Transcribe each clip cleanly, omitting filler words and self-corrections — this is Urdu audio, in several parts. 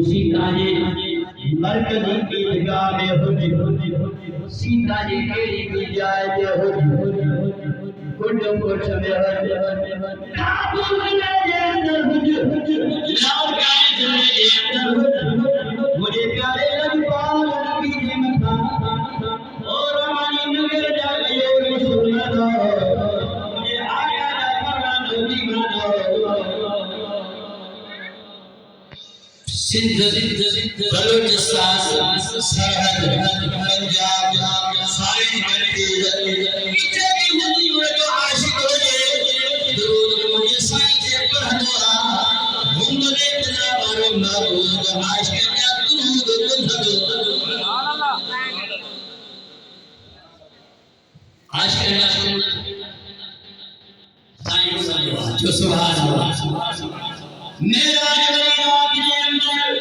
سیتا جی مرکزی عیدگاہ میں ہوجی سیتا جی کیڑی بھی جائے دے ہوجی کنڈم کو چھوڑے ہوجی کابو ملے دے اندر ہوجی لاؤ کائے جلے دے اندر ہوجی مجھے پیارے لگپال نبی دے مکھا اور ہماری نگر جائے اور مسلمان مجھے آیا جا پڑھا نبی بنا سندھ بلوچستان سرحد پنجاب ساری کنٹری پیچھے کی ہوتی ہوئے جو عاشق ہو جائے درود مجھے سائیں سے پڑھنا محمد اتنا بارو معبود عاشق کا درود بندھو عاشق کا سائیں جو سبحان اللہ میرا جواب کے اندر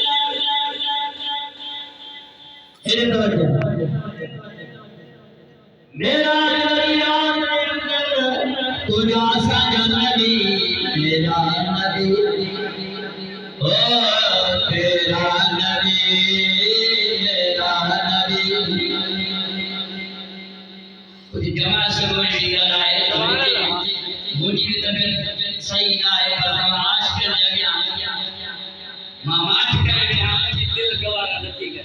میرا جواب کے اندر تجھا سجا نبی میرا نبی او تیرا نبی میرا نبی کچھ جمع سے مجھے لائے مجھے طبیعت صحیح نہ ہے پر عاشق کے لگے ماماٹ کرے دل گوارا نتی گئے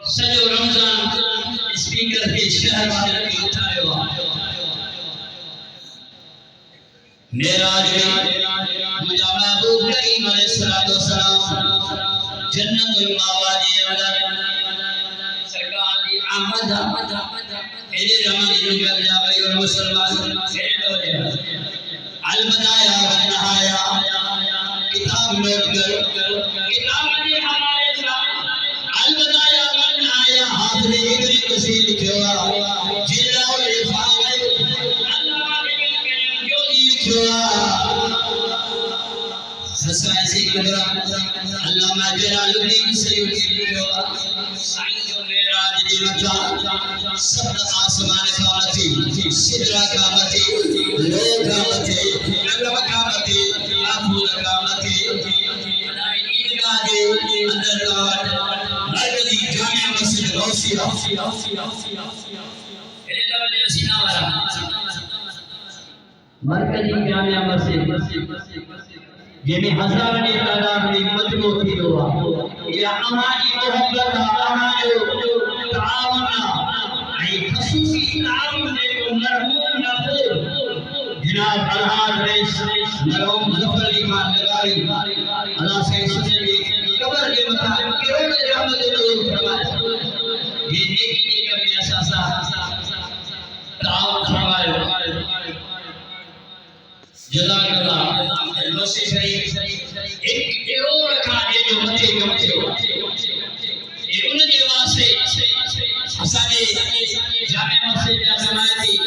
سجو رمضان اسپیکر کے شہر والے اٹھائے ہوا میرا مجھا محبوب کریم علیہ السلام جنت الماوا دی اندر سرکار دی آمد میرے رمضان نگر جاوی اور مسلمان البدایا والنہایا کتاب نوٹ کر کتاب دی ہمارے ساتھ البدایا والنہایا حافظ ابن کثیر لکھوا جلہ الرفاق اللہ ابن کریم جو لکھوا خصائص سے قدرہ علامہ جلال الدین سیوطی لکھوا سائیں جو معراج دی مکہ سب آسمان کامتی سدرہ کامتی لو کامتی علم کامتی آفول کامتی ادائی عیدگاہ دے اندر لوٹ مرکزی جامعہ مسجد غوثیہ مرکزی جامعہ مسجد جنہیں ہزاروں تعداد میں مجموع تھی دعا یا ہماری محبت ہمارے تعاون ای خصوصی تعاون دے کو مرحوم نفر جناب الحاج رئیس مرحوم ظفر علی خان نگاری اللہ سے سجدے قبر کے مطابق کروڑ رحمت نور فرمائے یہ نیکی کے کمی اساسا تعاون فرمائے جزاک اللہ مسجد شریف ایک اور رکھا دے جو مجھے یہ ان کے واسطے حسانے جامع مسجد کا سمایتی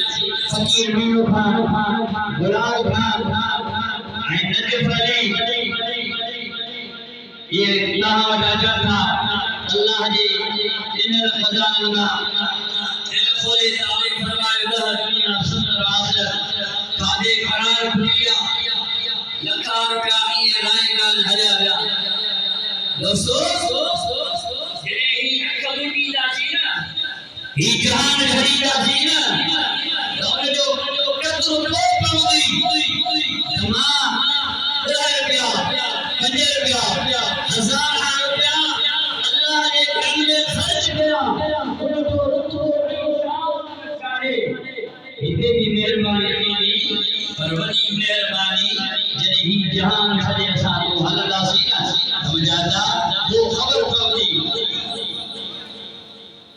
فقیر میرو خان گلاب خان نجف علی یہ اللہ وجہ جاتا اللہ جی ان الخزانہ دل کھولے تعلیم فرمائے بہت دنیا سنر آخر قادے قرار کھلیا لکھار کا یہ رائے گال حجابہ دوستو ہی جہان خریدا سی نا جو قدر کو پاوندی تمام 10 روپیہ 5 روپیہ 1000 روپیہ اللہ نے گھر میں خرچ کیا ہتے بھی مہربانی پر وڈی مہربانی جنہیں ہی جہان خرے اساں کو حلدا سی نا سمجھاتا وہ خبر پاوندی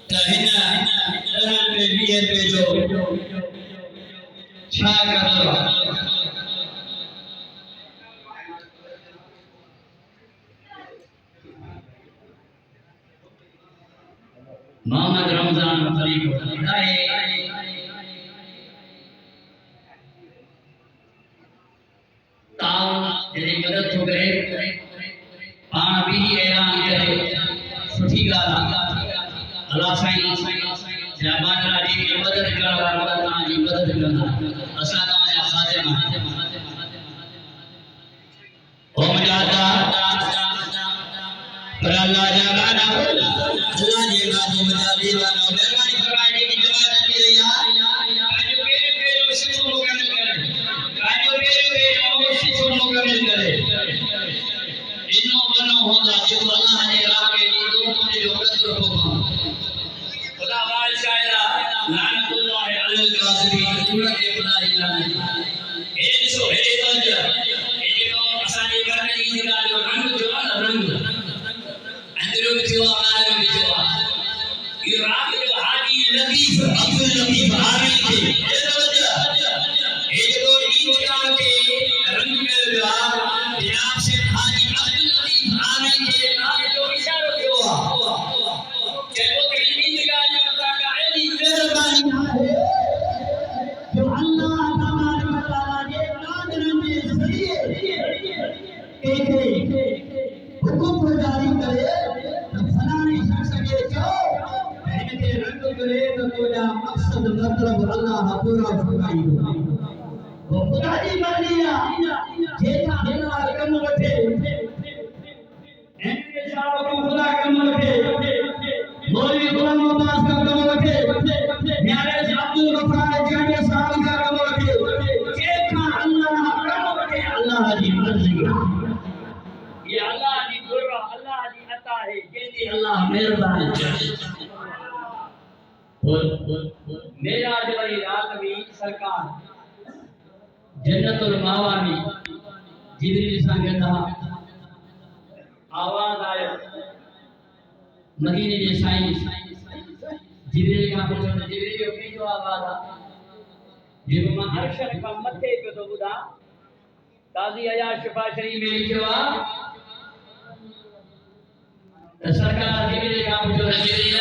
کہنا میں بیر پہ جو چھا کر محمد رمضان خلیق ہے تاؤ تیری مدد ہو گئے پان بھی اعلان کرے سٹھی گالا اللہ سائیں جہبان راجی کی مدد کرنا مدد آجی مدد کرنا اسادہ یا خادمہ او مجاہدہ پر اللہ جاگانا اللہ جی باجی مجاہدی بانا مہربانی فرمائے کی جواب میرے کاجو پیرو سکھو مکمل کرے کاجو پیرو سکھو مکمل کرے انہوں بنو ہوگا جو اللہ نے راہ کے لیے دو تمہیں جو قدر ہو خدا وال شاعرہ لعنت اللہ علی الکاذبین سورۃ خدا لعنت اے سو اے توجہ اے جو اسانی کرنے کی جگہ جو رنگ جو رنگ اندروں جو ہمارے جو یہ راہ جو حاجی لطیف عبد اللطیف عامل کے اے توجہ اے جو عیدگاہ کے رنگ میں جناب سے حاجی عبد اللطیف عامل کے نام جو اشارہ ہوا کہ وہ عیدگاہ جو اللہ تبارک و تعالی کے قادر میں ذریعے ایک حکم کو جاری کرے تو فلانے شخص کے جو ان کے رنگ کرے تو تجھا مقصد مطلب اللہ پورا فرمائی وہ خدا دی مرضی جیسا دینا کم وٹھے ان کے شاہ کو خدا کم وٹھے مولوی غلام عباس کا کم وٹھے میارے عبد الغفار جانی صاحب کا کم وٹھے جیسا اللہ کم وٹھے اللہ دی مرضی یہ اللہ دی قرہ اللہ دی عطا ہے جیسے اللہ مہربان معراج والی رات میں سرکار جنت الماوا میں جبریل سان کہتا آواز آئے مدینے کے سائیں جبریل کا پوچھا جبریل کی جو آواز آ جب میں عرش کا متھے پہ تو بدا قاضی عیاض شفا شریف میں لکھوا سرکار جبریل کا پوچھا جبریل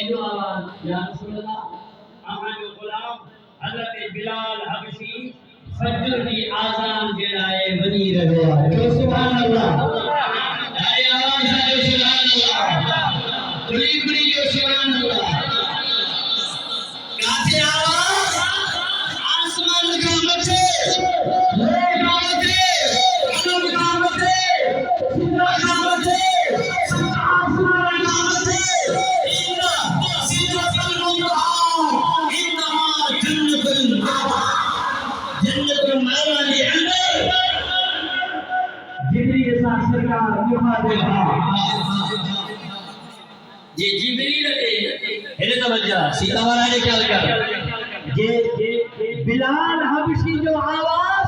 جو آواز یا رسول اللہ ہمارے غلام حضرت بلال حبشی فجر کی آزان جلائے بنی رہے جو سبحان اللہ ارے آواز ہے جو سبحان اللہ بڑی بڑی جو سبحان اللہ کہتے آواز آسمان کا مچھے لوگ کا مچھے قلم کا مچھے سندہ کا مچھے آسمان کا مچھے جنت الماوا کے اندر جبریل صاحب سرکار فرماتے ہیں یہ جبریل ہے توجہ سیدھا والا نے کیا کہا یہ بلال حبشی جو آواز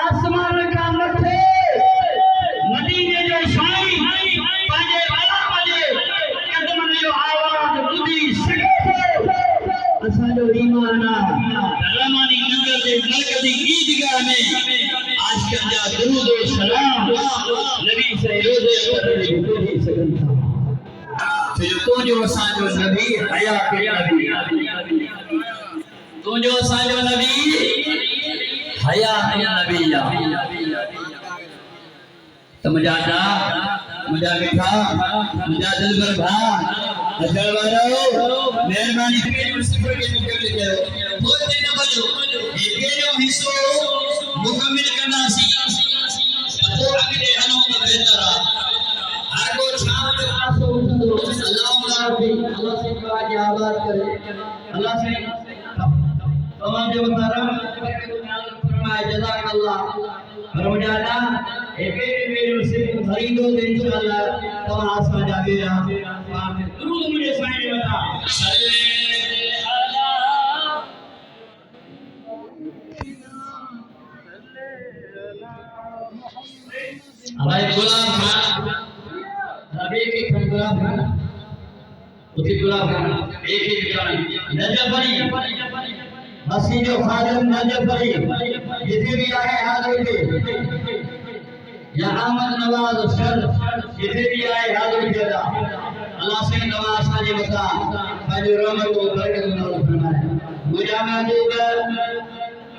آسمان کا مٹھے مدینے جو شائی پاجے والا پاجے قدم جو آواز بدھی سکتے اسا جو ایمان رحمانی نگر دے مرکزی عیدگاہ میں آج کل جا درود و سلام نبی سے روزے پڑھنے کی کوئی سکن تھا تو جو اسا جو نبی حیا کے نبی تو جو اسا جو نبی حیا کے نبی تو مجاہدہ مجھا بیٹھا مجھا دل بر بھا اچھل بارو مہربانی کے مصطفی کے مکمل کرو بولتے نہ بجو یہ پہلو حصہ مکمل کرنا سی تو اگلے ہنوں میں بہتر آباد کرے اللہ سے تمام جو محترم فرمائے جزاک اللہ فرمایا ایک میرے سے خریدو انشاءاللہ تمام آسمان جا میرا درود مجھے سائیں بتا ہمارے غلام خان نبی کے غلام خان اسی غلام خان ایک ہی جان نجف علی مسیح جو خادم نجف علی جتنے بھی آئے حاضر تھے یا احمد نواز سر جتنے بھی آئے حاضر تھے اللہ سے نواز ساجے بتا فاجر رحمت و برکت اللہ فرمائے مجامع دوگر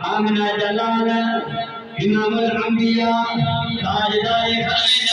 آمنہ جلال امام الانبیاء تاجدار خلق